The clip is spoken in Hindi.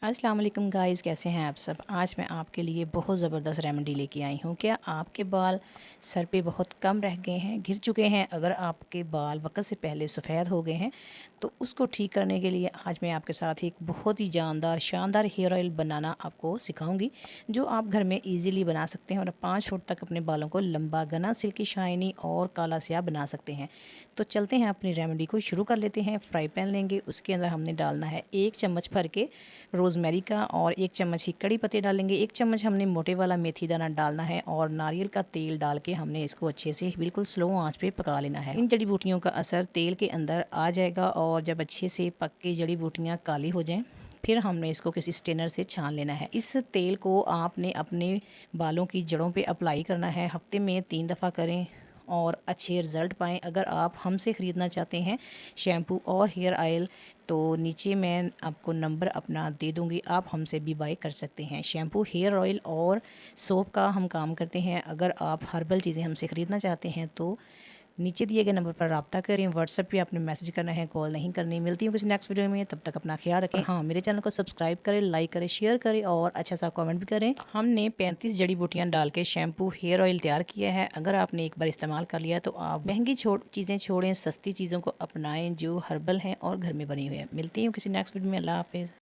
अस्सलाम वालेकुम गाइस, कैसे हैं आप सब। आज मैं आपके लिए बहुत ज़बरदस्त रेमेडी लेके आई हूँ। क्या आपके बाल सर पे बहुत कम रह गए हैं, गिर चुके हैं? अगर आपके बाल वक्त से पहले सफ़ेद हो गए हैं तो उसको ठीक करने के लिए आज मैं आपके साथ एक बहुत ही जानदार शानदार हेयर ऑयल बनाना आपको सिखाऊंगी, जो आप घर में इजीली बना सकते हैं और 5 फुट तक अपने बालों को लंबा, घना, सिल्की, शाइनी और काला स्याह बना सकते हैं। तो चलते हैं अपनी रेमेडी को शुरू कर लेते हैं। फ्राई पैन लेंगे, उसके अंदर हमने डालना है 1 चम्मच भर के रोज़मेरी का और 1 चम्मच ही कड़ी पत्ते डालेंगे। 1 चम्मच हमने मोटे वाला मेथी दाना डालना है और नारियल का तेल डाल के हमने इसको अच्छे से बिल्कुल स्लो आंच पे पका लेना है। इन जड़ी बूटियों का असर तेल के अंदर आ जाएगा और जब अच्छे से पक के जड़ी बूटियाँ काली हो जाएं, फिर हमने इसको किसी स्ट्रेनर से छान लेना है। इस तेल को आपने अपने बालों की जड़ों पे अप्लाई करना है। हफ्ते में 3 दफ़ा करें और अच्छे रिज़ल्ट पाएँ। अगर आप हमसे ख़रीदना चाहते हैं शैम्पू और हेयर ऑयल, तो नीचे मैं आपको नंबर अपना दे दूँगी, आप हमसे भी बाय कर सकते हैं। शैम्पू, हेयर ऑयल और सोप का हम काम करते हैं। अगर आप हर्बल चीज़ें हमसे ख़रीदना चाहते हैं तो नीचे दिए गए नंबर पर रब्ता करें। व्हाट्सएप पे आपने मैसेज करना है, कॉल नहीं करनी। मिलती हूँ किसी नेक्स्ट वीडियो में, तब तक अपना ख्याल रखें। हाँ, मेरे चैनल को सब्सक्राइब करें, लाइक करें, शेयर करें और अच्छा सा कमेंट भी करें। हमने 35 जड़ी बूटियाँ डाल के शैम्पू, हेयर ऑयल तैयार किया है। अगर आपने एक बार इस्तेमाल कर लिया तो आप महंगी चीज़ें छोड़ें, सस्ती चीज़ों को अपनाएं जो हर्बल हैं और घर में बनी हुई हैं। मिलती हूँ किसी नेक्स्ट वीडियो में। अल्लाह हाफिज़।